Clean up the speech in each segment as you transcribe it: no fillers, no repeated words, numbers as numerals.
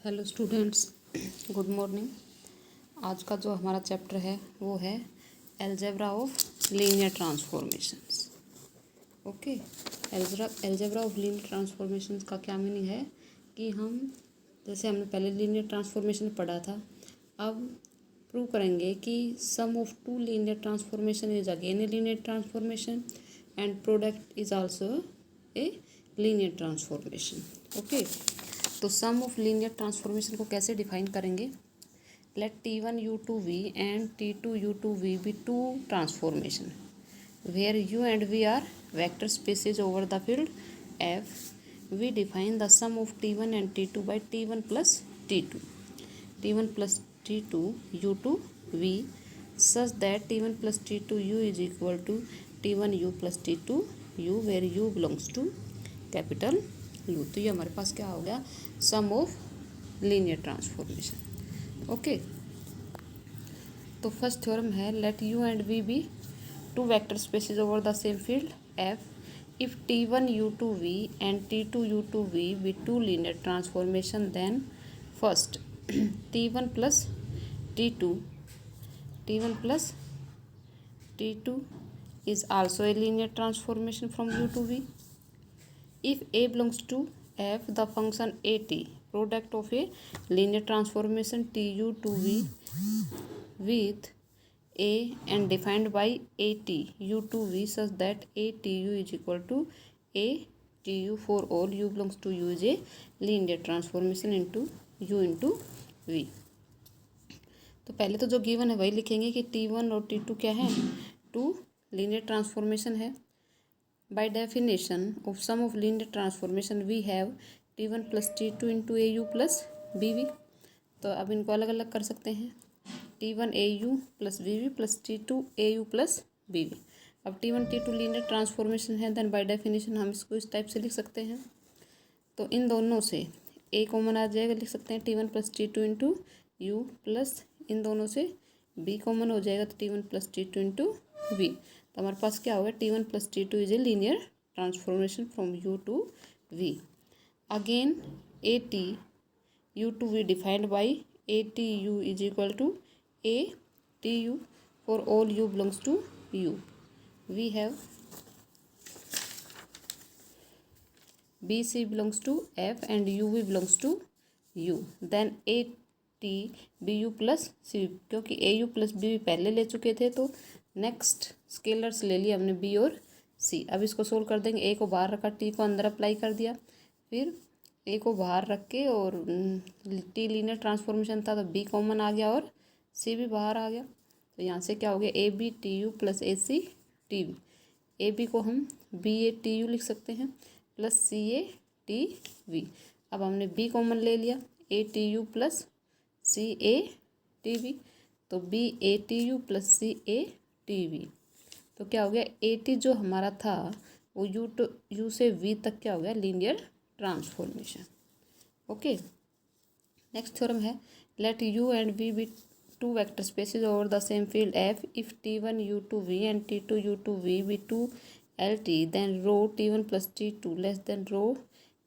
Hello students, good morning. आज का जो हमारा चैप्टर है वो है algebra of linear transformations. Okay, algebra of linear transformations का क्या मीनिंग है कि हम जैसे हमने पहले लीनियर ट्रांसफॉर्मेशन पढ़ा था, अब प्रूव करेंगे कि sum of two linear transformation is again a linear transformation and product is also a linear transformation. Okay, तो सम ऑफ लीनियर ट्रांसफॉर्मेशन को कैसे डिफाइन करेंगे? Let T1 U2V and T2 U2V be two transformation where U and V are vector spaces over the field F. We define the sum of T1 and T2 by T1 plus T2. T1 plus T2 U2V such that T1 plus T2 U is equal to T1 U plus T2 U where U belongs to capital U. तो ये हमारे पास क्या हो गया? Sum of linear transformation. Okay, तो first theorem है let U and V be two vector spaces over the same field F. If T1 U2V and T2 U2V be two linear transformation, then first T1 plus T2 T1 plus T2 is also a linear transformation from U to V. If A belongs to F, the function AT, product of a linear transformation TU to V with A and defined by AT U to V such that ATU is equal to ATU for all U belongs to U is a linear transformation into U into V. तो पहले तो जो given है वही लिखेंगे कि T1 और T2 क्या है, टू लीनियर ट्रांसफॉर्मेशन है. By definition of sum of linear transformation we have T1 plus T2 into AU plus BV. तो अब इनको अलग अलग कर सकते हैं, T1 AU plus BV plus T2 AU plus BV. अब T1 T2 लीनियर ट्रांसफॉर्मेशन है, देन बाय डेफिनेशन हम इसको इस टाइप से लिख सकते हैं. तो इन दोनों से A कॉमन आ जाएगा, लिख सकते हैं T1 plus T2 into U plus इन दोनों से B कॉमन हो जाएगा तो T1 plus T2 into V. तो हमारे पास क्या होगा? T1 plus T2 is a linear transformation from U to V. Again AT U to V defined by ATU is equal to ATU for all U belongs to U. We have BC belongs to F and UV belongs to U. Then AT BU plus C, क्योंकि AU plus BV पहले ले चुके थे तो next scalars ले लिया हमने B और C. अब इसको सोल्व कर देंगे. A को बाहर रखा, T को अंदर अप्लाई कर दिया, फिर A को बाहर रख के और T लीनियर ट्रांसफॉर्मेशन था तो B कॉमन आ गया और C भी बाहर आ गया. तो यहाँ से क्या हो गया? ABTU plus ACTV. AB को हम BATU लिख सकते हैं प्लस CATV. अब हमने B कॉमन ले लिया, ATU प्लस CATV, तो BATU प्लस CATV. तो क्या हो गया? AT जो हमारा था वो U से V तक क्या हो गया? Linear transformation. Okay, next theorem है let U and V be two vector spaces over the same field F. If T1 U2V and T2 U2V be two LT, then rho T1 plus T2 less than rho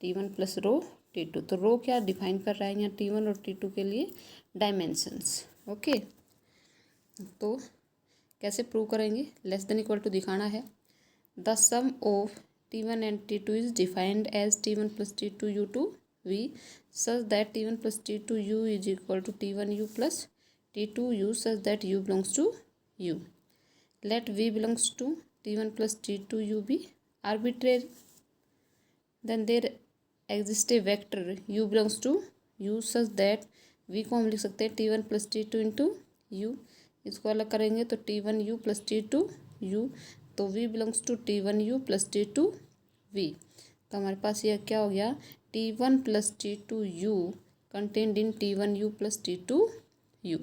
T1 plus rho T2. तो रो क्या define कर रहा है यहाँ T1 और T2 के लिए? Dimensions. Okay, तो कैसे प्रूव करेंगे? लेस देन इक्वल टू दिखाना है. The sum of T1 and T2 is defined as T1 plus T2 U2V such that T1 plus T2 U is equal to T1 U plus T2 U such that U belongs to U. Let V belongs to T1 plus T2 U be arbitrary. Then there exist a vector U belongs to U such that V को हम लिख सकते हैं T1 plus T2 into U. इसको अलग करेंगे तो T1U plus T2U, तो V belongs to T1U plus T2V. तो हमारे पास यह क्या हो गया? T1 प्लस T2U कंटेंड इन T1U प्लस T2U.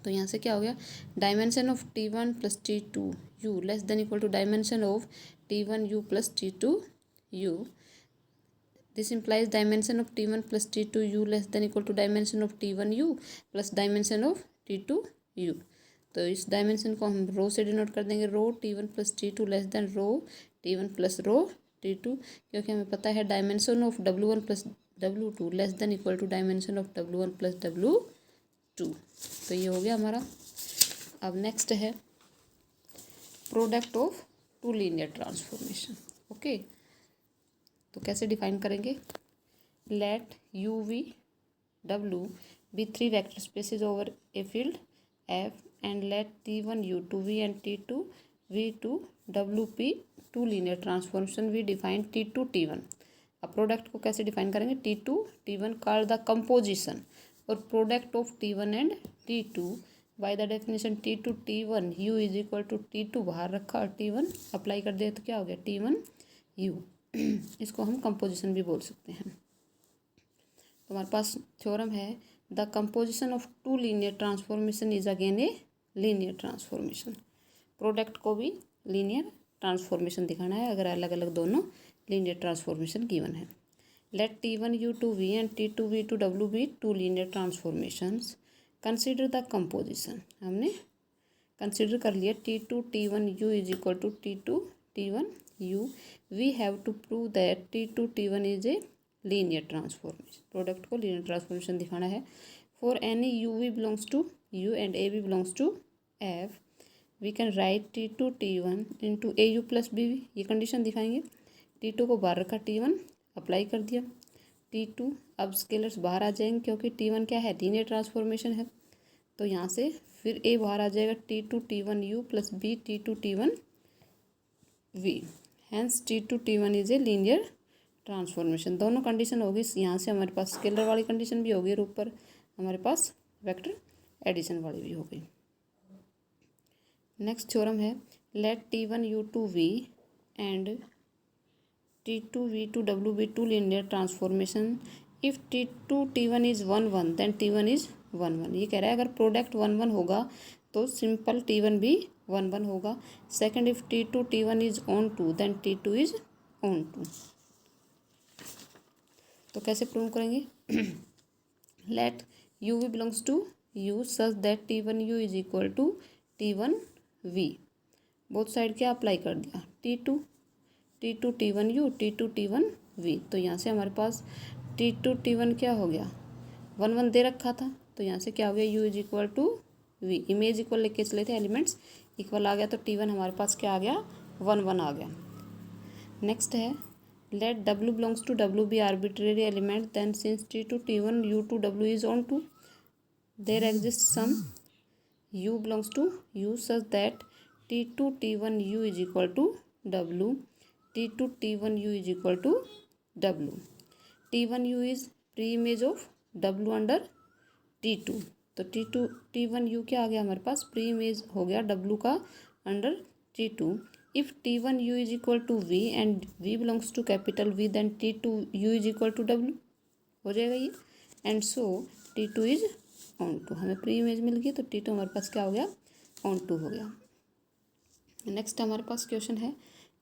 तो यहाँ से क्या हो गया? Dimension of T1 plus T2U less than equal to dimension of T1U plus T2U. This implies dimension of T1 plus T2U less than equal to dimension of T1U plus dimension of T2U. तो इस dimension को हम रो से denote कर देंगे, rho T1 plus T2 less than rho T1 plus rho T2, क्योंकि हमें पता है dimension of W1 plus W2 less than equal to dimension of W1 plus W2। तो ये हो गया हमारा। अब नेक्स्ट है product of two linear transformation. Okay, तो कैसे डिफाइन करेंगे? Let you V W be three vector spaces over a field F and let T1 U2 V and T2 V2 W P two linear transformation we define T2 T1। अब product को कैसे define करेंगे? T2 T1 called the composition और product of T1 and T2 by the definition T2 T1 U is equal to T2 बाहर रखा और T1 apply कर दिया तो क्या हो गया? T1 U। इसको हम कंपोजिशन भी बोल सकते हैं। तो हमारे पास थ्योरम है the composition of two linear transformation is again a linear transformation. Product को भी लीनियर ट्रांसफॉर्मेशन दिखाना है अगर अलग अलग दोनों लीनियर ट्रांसफॉर्मेशन गिवन है। Let T1 U2 V and T2 V2 W be two linear transformations. Consider the composition. हमने कंसिडर कर लिया T2 T1 U is equal to T2 T1 U। We have to prove that T2 T1 is a linear transformation. Product को linear transformation दिखाना है। For any u v belongs to U and a b belongs to F we can write T2 T1 into a u plus b v. ये condition दिखाएंगे। T2 को बाहर रखा, T1 apply कर दिया, T2 अब स्केलर्स बाहर आ जाएंगे क्योंकि T1 क्या है? लीनियर ट्रांसफॉर्मेशन है। तो यहाँ से फिर ए बाहर आ जाएगा, T2 T1 U plus b T2 T1 V। Hence T2 T1 is a linear transformation. दोनों कंडीशन होगी। यहाँ से हमारे पास स्केलर वाली कंडीशन भी होगी और ऊपर हमारे पास वेक्टर एडिशन वाली भी हो गई। नेक्स्ट थ्योरम है let T1 U2 V and T2 V2 W be two linear transformation. If T2 T1 is 1 1 then T1 is 1 1। ये कह रहा है अगर प्रोडक्ट 1 1 होगा तो सिंपल T1 भी 1 1 होगा। Second, if T2 T1 is onto then T2 is onto. तो कैसे प्रूव करेंगे? Let you v belongs to U such that T1 U is equal to T1 V। Both side क्या apply कर दिया? T2 T1 U T2 T1 V। तो यहाँ से हमारे पास T2 T1 क्या हो गया? 1 1 दे रखा था तो यहाँ से क्या हो गया? U is equal to V। Image equal लेके चले थे, एलिमेंट्स इक्वल आ गया तो T1 हमारे पास क्या आ गया? 1 1 आ गया। नेक्स्ट है let W belongs to W be arbitrary element then since T2 T1 U2 W is on 2 there exists some U belongs to U such that T2 T1 U is equal to W T2 T1 U is equal to W। T1 U is pre-image of W under T2। तो T2 T1 U क्या आ गया हमारे पास? pre-image हो गया W का under T2। if T1 U is equal to V and V belongs to capital V then T2 U is equal to W हो जाएगा ये। And so T2 is onto. हमें प्री इमेज मिल गई तो T2 हमारे पास क्या हो गया? ऑन टू हो गया। नेक्स्ट हमारे पास क्वेश्चन है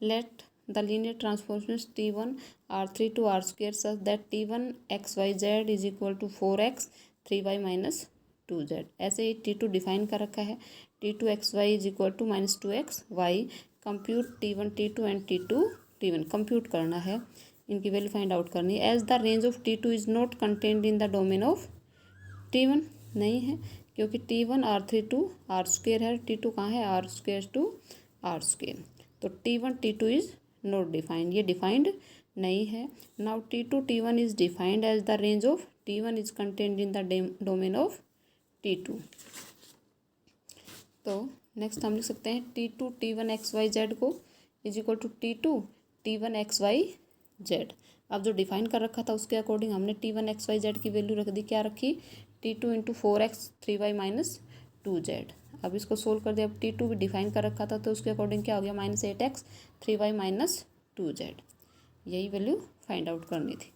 let the linear transformation T1 R3 to R square such that T1 XYZ is equal to 4x 3y minus 2z। ऐसे ही T2 डिफाइन कर रखा है। T2 XY is equal to minus 2xy। Compute T1 T2 and T2 T1 compute करना है, इनकी value find out करनी है। As the range of T2 is not contained in the domain of T1 नहीं है क्योंकि T1 R3 to R square है, T2 कहाँ है? R square to R square. तो T1 T2 is not defined, ये डिफाइंड नहीं है। Now T2 T1 is defined as the range of T1 is contained in the domain of T2। तो next हम लिख सकते हैं T2 T1 XYZ को is equal to T2 T1 XYZ। अब जो डिफाइन कर रखा था उसके अकॉर्डिंग हमने T1 XYZ की वैल्यू रख दी। क्या रखी? T2 into 4x 3y minus 2z। अब इसको सोल्व कर दिया। अब T2 भी डिफाइन कर रखा था तो उसके अकॉर्डिंग क्या हो गया? Minus 8x 3y minus 2z। यही वैल्यू फाइंड आउट करनी थी।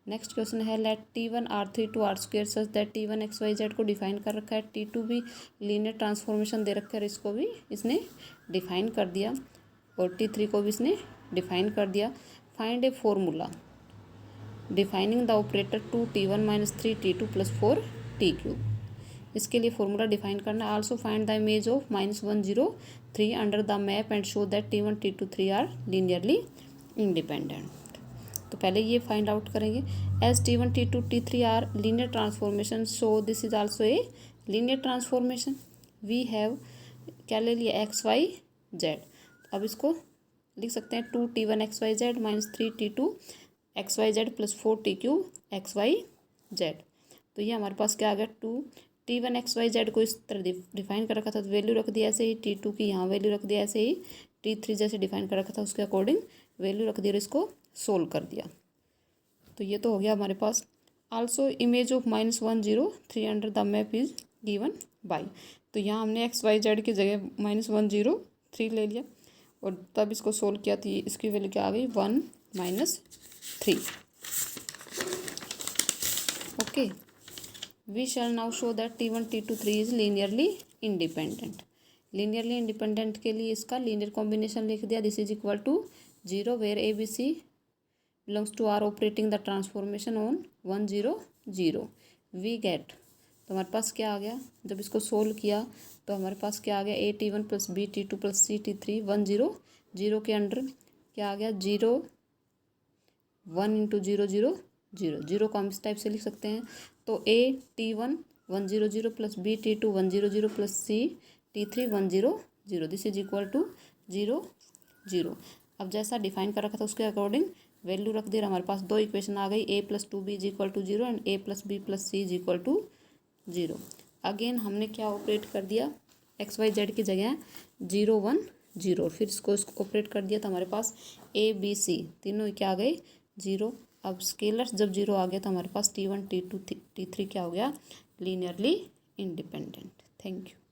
नेक्स्ट क्वेश्चन है let T1 R3 to R square such that T1 XYZ को डिफाइन कर रखा है। T2 भी लीनियर ट्रांसफॉर्मेशन दे रखा है, इसको भी इसने डिफाइन कर दिया और T3 को भी इसने डिफाइन कर दिया। Find a formula defining the operator 2T1 minus 3T2 plus 4T3। इसके लिए फॉर्मूला डिफाइन करना। Also find the image of -1 0 3 under the map and show that T1 T2 3 are linearly independent. तो पहले ये फाइंड आउट करेंगे। As T1 T2 T3 are linear transformation, so this is also a linear transformation. We have क्या ले लिया, XYZ। अब इसको लिख सकते हैं 2T1 XYZ minus 3T2 XYZ plus 4T3 XYZ। तो ये हमारे पास क्या आ गया, 2T1 XYZ को इस तरह डिफाइन कर रखा था, तो वैल्यू रख दिया ऐसे ही, T2 की यहाँ वैल्यू रख दिया ऐसे ही, T3 जैसे डिफाइन कर रखा था उसके अकॉर्डिंग वैल्यू रख दिया और इसको सोल्व कर दिया। तो ये तो हो गया हमारे पास। Also image of -103 under the map is given by. तो यहाँ हमने XYZ की जगह -103 ले लिया और तब इसको सोल्व किया तो इसकी वैल्यू क्या आ गई, 1 - 3। Okay, we shall now show that T1 T2 3 is linearly independent. Linearly independent के लिए इसका लीनियर कॉम्बिनेशन लिख दिया, this is equal to 0 where ABC belongs to R operating the transformation on 1 0 0। We get, तो हमारे पास क्या आ गया, जब इसको सोल्व किया तो हमारे पास क्या आ गया, AT1 plus BT2 plus CT3 1 0 0 के अंडर क्या आ गया, 0 1 इंटू 0 0 0 0 को हम इस टाइप से लिख सकते हैं। तो AT1 1 0 0 plus BT2 1 0 0 plus CT3 1 0 0, this is equal to 0 0। अब जैसा डिफाइन कर रखा था उसके अकॉर्डिंग वैल्यू रख दे रहा, हमारे पास दो इक्वेशन आ गई, A + 2B is equal to 0 and A + B + C is equal to 0। Again हमने क्या ऑपरेट कर दिया, XYZ की जगह 0 1 0, फिर इसको ऑपरेट कर दिया तो हमारे पास ABC तीनों क्या आ गए, 0। अब स्केलर्स जब 0 आ गया तो हमारे पास T1 T2 T3 क्या हो गया, लीनियरली इंडिपेंडेंट। Thank you.